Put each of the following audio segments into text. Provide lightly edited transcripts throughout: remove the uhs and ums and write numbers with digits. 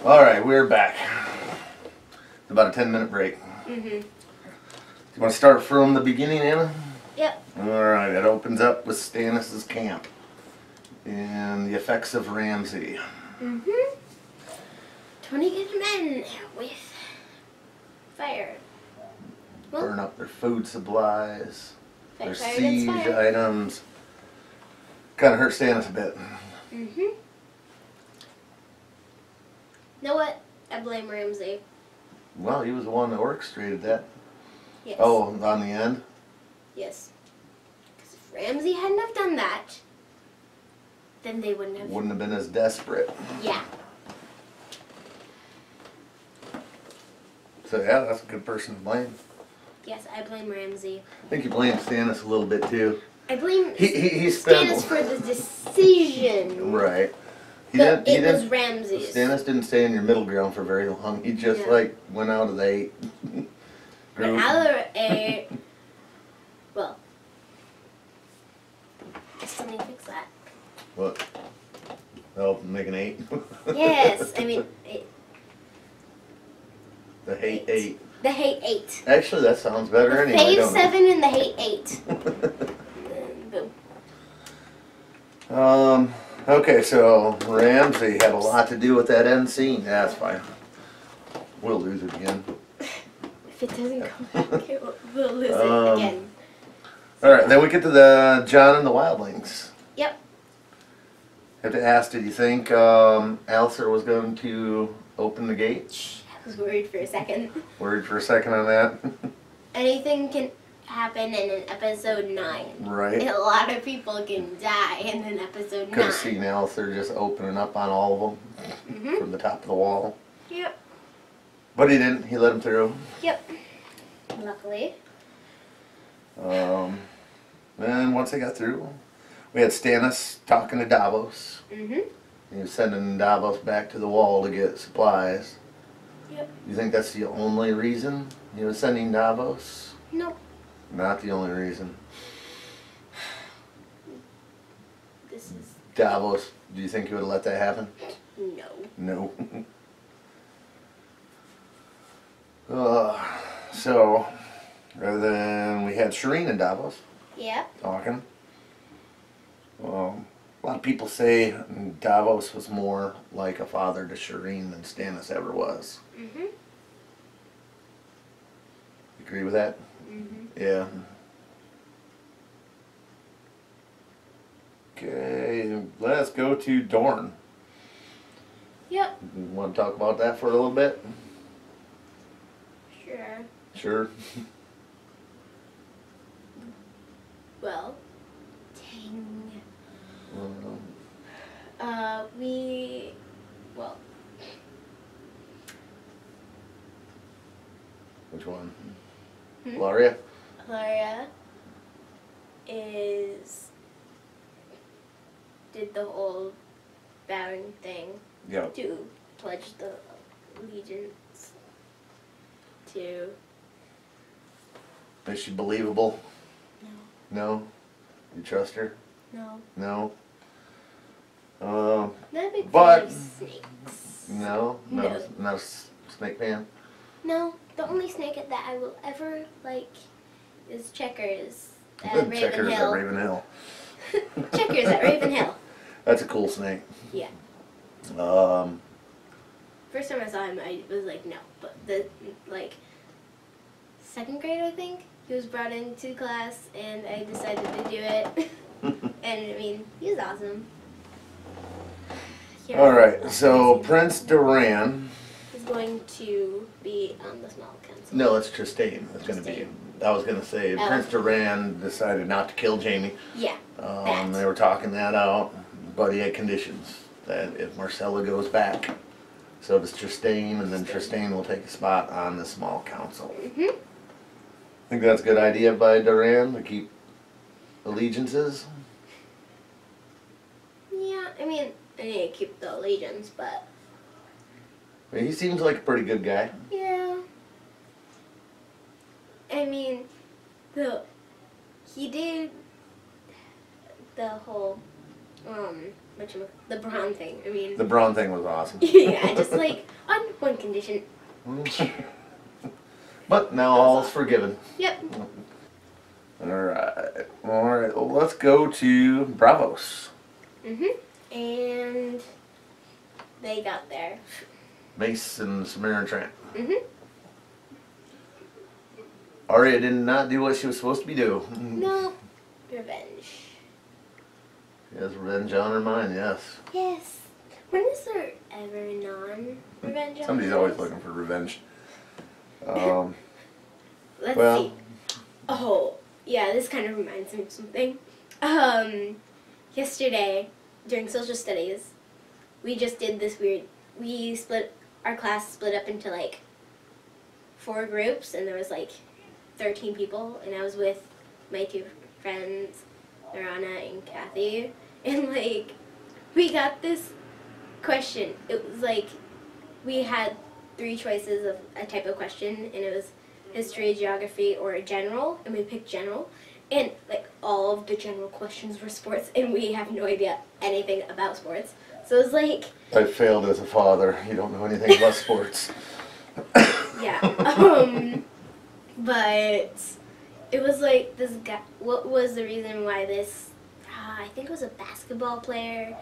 Alright, we're back. It's about a 10-minute break. Mm-hmm. You want to start from the beginning, Anna? Yep. Alright, it opens up with Stannis' camp and the effects of Ramsay. Mm-hmm. 20 good men with fire. Well, Burn up their food supplies, fight their fire against siege fire. items. Kind of hurt Stannis a bit. Mm-hmm. You know what? I blame Ramsay. Well, he was the one that orchestrated that. Yes. Oh, on the end? Yes. Because if Ramsay hadn't have done that, then they wouldn't have. Wouldn't have been as desperate. Yeah. So yeah, that's a good person to blame. Yes, I blame Ramsay. I think you blame Stannis a little bit too. I blame He spent Stannis for the decision. Right. But it was Ramsay's. Stannis didn't stay in your middle ground for very long. He just went out of the 8. Went out of the 8. Well, I still need to fix that. What? Oh, make an 8. Yes, I mean 8. The hate 8. The hate 8. Actually, that sounds better The anyway. fave Don't 7 and the hate 8. Boom. Okay, so Ramsay had a lot to do with that end scene. That's fine. We'll lose it again. If it doesn't come back, we'll lose it again. Alright, then we get to the Jon and the Wildlings. Yep. Have to ask, did you think Alliser was going to open the gate? I was worried for a second. Worried for a second on that? Anything can happen in an episode 9. Right. And a lot of people can die in an episode 9. Could have seen Alliser just opening up on all of them from the top of the wall. Yep. But he didn't. He let him through. Yep. Luckily. Then once they got through, we had Stannis talking to Davos. Mm-hmm. He was sending Davos back to the wall to get supplies. Yep. You think that's the only reason he was sending Davos? Nope. Not the only reason. This is... Davos, do you think he would have let that happen? No. No. So, then we had Shireen and Davos Yep. talking. A lot of people say Davos was more like a father to Shireen than Stannis ever was. Mm-hmm. Agree with that? Mm-hmm. Yeah. Okay, let's go to Dorne. Yep. You want to talk about that for a little bit? Sure. Sure. Well, dang. Well. Which one? Hmm? Laria? Laria did the whole bowing thing Yep. to pledge the allegiance to... Is she believable? No. No? You trust her? No. No? Not a big But- fan of snakes. No? No. Not a snake fan? No, the only snake that I will ever like is Checkers at Checkers at Ravenhill. Ravenhill. Checkers at Ravenhill. That's a cool snake. Yeah. First time I saw him, I was like, no. But the, second grade, I think, he was brought into class, and I decided to do it. And, I mean, he was awesome. Yeah, Alright, so Prince Doran. is going to be on the small council. No, it's Trystane. It's going to be. I was going to say, Prince Doran decided not to kill Jaime. Yeah. They were talking that out, but he had conditions that if Marcella goes back, so does Trystane, and then Trystane will take a spot on the small council. Mm-hmm. Think that's a good idea by Doran to keep allegiances? Yeah, I mean, I need to keep the allegiance, but... I mean, he seems like a pretty good guy. Yeah. I mean, he did the whole, the Braun thing. I mean, The Braun thing was awesome. yeah, just like on one condition. But now all's forgiven. Yep. Alright. Alright, well, let's go to Bravos. And they got there. Mace and Samara and Trent. Mhm. Arya did not do what she was supposed to be doing. No. Revenge. She has revenge on her mind, yes. Yes. When is there ever non-revenge on Somebody's her always mind? looking for revenge. Let's well- see. Oh, yeah, this kind of reminds me of something. Yesterday, during social studies, we just did this weird, our class split up into like 4 groups, and there was like 13 people, and I was with my 2 friends, Narana and Kathy, and like, we got this question. It was like, we had 3 choices of a type of question, and it was history, geography, or general, and we picked general, and like all of the general questions were sports, and we have no idea anything about sports. So it was like, I failed as a father. You don't know anything about sports. yeah, but it was like this guy. What was the reason why this? I think it was a basketball player.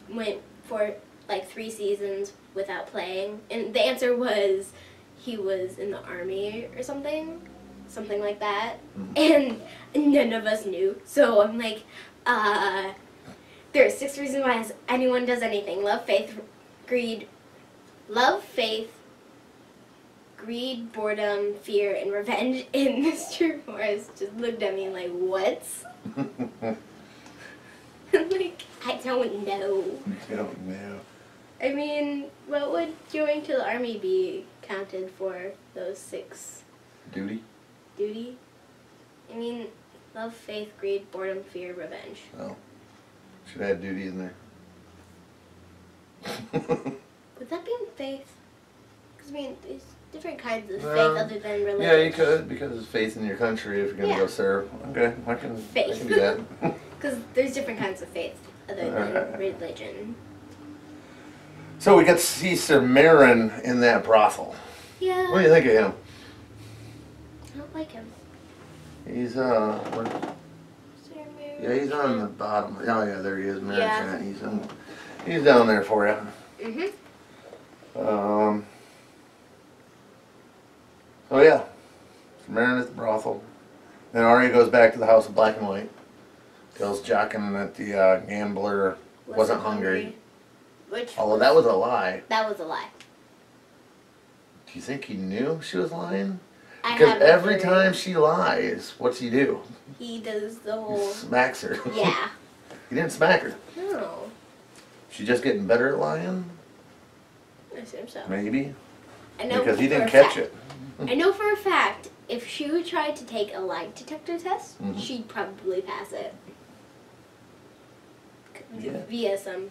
Went for like 3 seasons without playing, and the answer was he was in the army or something like that. And none of us knew. So I'm like, there are 6 reasons why anyone does anything: love, faith, greed, boredom, fear, and revenge. And Mr. Morris just looked at me like, what? I'm like, I don't know. You don't know. I mean, what would going to the army be counted for those 6? Duty? Duty? I mean, love, faith, greed, boredom, fear, revenge. Oh. Should add duty in there. Would that be in faith? Because, I mean, there's different kinds of faith Um, other than religion. Yeah, you could, because it's faith in your country if you're going to Yeah. go serve. Okay, I can Faith. do that. Because there's different kinds of faith other than Alright. religion. So we got to see Sir Marin in that brothel. Yeah. What do you think of him? I don't like him. He's, Sir yeah, he's on the bottom. Oh, yeah, there he is, Marin Yeah. Trent. He's down there for you. Mm-hmm. Oh yeah, Marin at the brothel. Then Arya goes back to the house of black and white. Tells Jaqen that the gambler wasn't hungry. Which Although that was a lie. That was a lie. Do you think he knew she was lying? I Because have a every theory. time she lies, what's he do? He does the He whole... smacks her. Yeah. He didn't smack her. No. She just getting better at lying? I assume so. Maybe. I know Because he for a didn't catch fact- it. I know for a fact, if she would try to take a lie detector test, Mhm. she'd probably pass it. Yeah. Via some...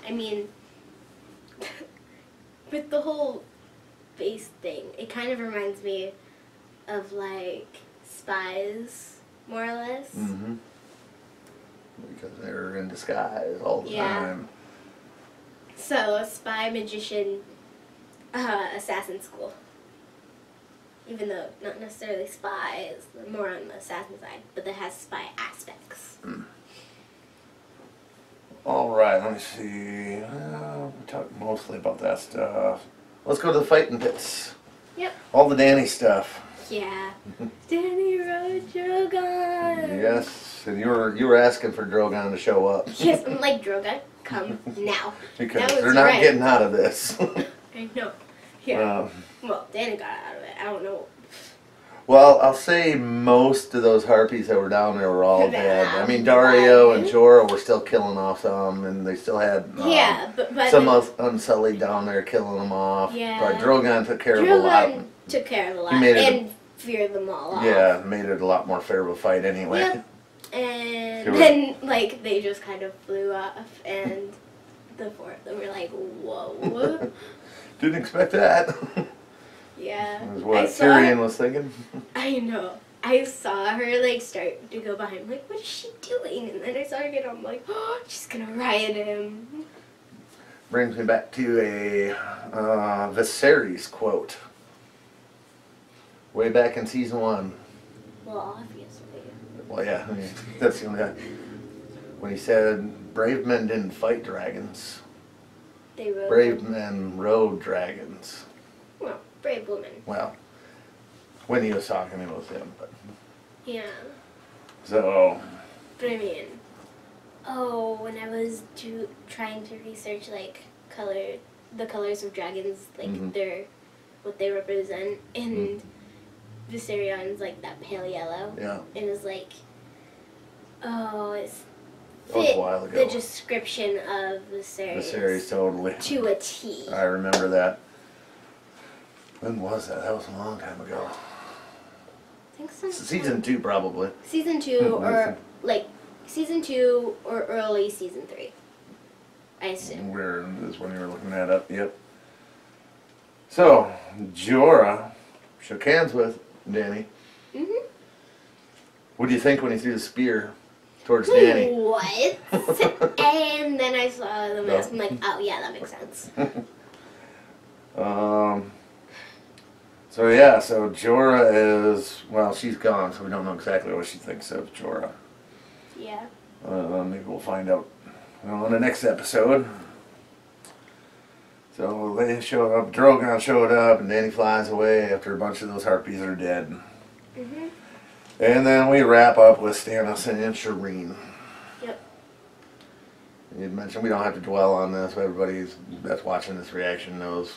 I mean... with the whole face thing, it kind of reminds me of, like, spies, more or less. Mm-hmm. Because they're in disguise all the Yeah. time. So, a spy, magician, assassin school. Even though not necessarily spies, more on the assassin side, but that has spy aspects. Alright, let me see. We talked mostly about that stuff. Let's go to the fighting pits. Yep. All the Danny stuff. Yeah. Danny rode Drogon. Yes, and you were asking for Drogon to show up. Yes, I'm like, Drogon, come now. Because That was they're not right. getting out of this. I know. Yeah. Um, Well, Danny got out of it. I don't know. well, I'll say most of those harpies that were down there were all dead. I mean, Um, Dario and right. Jorah were still killing off some, and they still had Yeah, but some the- Unsullied down there killing them off. Yeah. But Drogon took care of a lot. Drogon took care of a lot made it a- and feared them all off. Yeah, made it a lot more fair of a fight anyway. Yep. And Sure. then, like, they just kind of flew off, and the 4 of them were like, whoa. Didn't expect that. Yeah. That was I what saw Tyrion was thinking. I know. I saw her like start to go behind. I'm like, what is she doing? And then I saw her get on. I'm like, oh, she's gonna riot him. Brings me back to a Viserys quote. Way back in season 1. Well, obviously. Well, yeah, I mean, that's the only guy. When he said, brave men didn't fight dragons. They rode. Brave men rode dragons. Well, brave woman. Well, when he was talking, it was him. But Yeah. so, But I mean, when I was trying to research like the colors of dragons, like Mhm. what they represent, and Viserion's like that pale yellow. yeah, It was like, it's that was a while the ago. description of Viserys Viserys, totally. to a T. I remember that. When was that? That was a long time ago. I think so. Season 2, probably. Season 2 or like season 2 or early season 3. I assume. Where is when you were looking that up? Yep. So, Jorah shook hands with Dany. Mhm. What do you think when he threw the spear towards Dany? What? And then I saw the mask. I'm like, oh yeah, that makes sense. So yeah, so Jorah is, well, she's gone, so we don't know exactly what she thinks of Jorah. Yeah. Maybe we'll find out on the next episode. So they showed up, Drogon showed up, and Dany flies away after a bunch of those harpies are dead. Mhm. And then we wrap up with Stannis and Shireen. Yep. You mentioned we don't have to dwell on this, but everybody that's watching this reaction knows.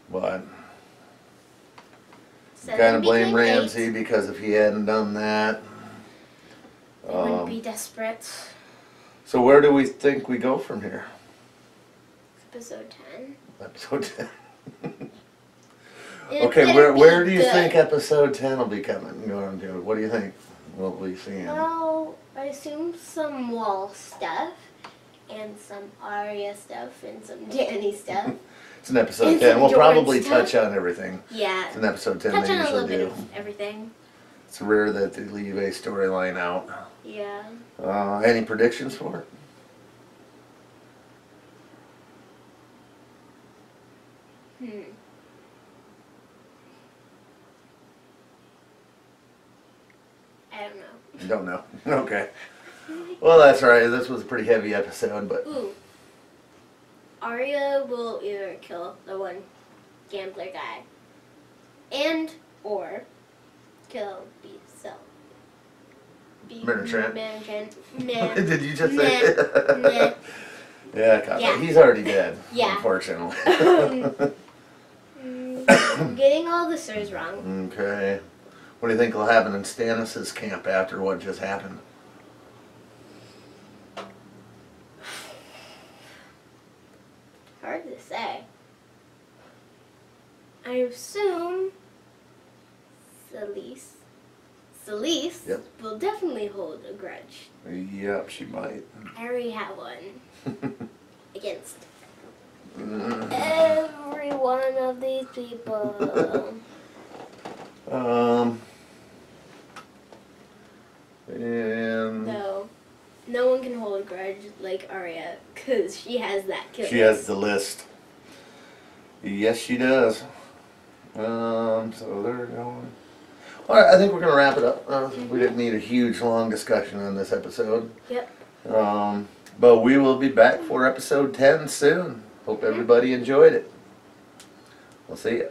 But kind of blame Ramsay because if he hadn't done that. They wouldn't be desperate. So where do we think we go from here? Episode 10. Episode 10. It Okay, better where be do you good. think episode 10 will be coming? Going to? What do you think we'll be seeing? Well, I assume some Wall stuff, and some Arya stuff, and some Dany stuff. It's an episode And 10. some We'll Jordan probably stuff. touch on everything. Yeah. It's an episode 10 Touch they on a little usually bit do. of everything. It's rare that they leave a storyline out. Yeah. Any predictions for it? I don't know. You don't know. Okay. Well, that's all right. This was a pretty heavy episode, but Ooh. Arya will either kill the one gambler guy or kill Meryn Trant. Nah. Did you just Nah. say? Nah. Yeah, Kyle, Yeah. he's already dead. Yeah. Unfortunately. I'm getting all the sirs wrong. Okay. What do you think will happen in Stannis' camp after what just happened? Hard to say. I assume Celise Yep. will definitely hold a grudge. Yep, she might. I already have one against every one of these people. And No, no one can hold a grudge like Arya because she has that kill. she has the list. Yes, she does. So they're going. All right, I think we're gonna wrap it up. We didn't need a huge, long discussion on this episode. Yep. But we will be back for episode 10 soon. Hope everybody enjoyed it. We'll see you.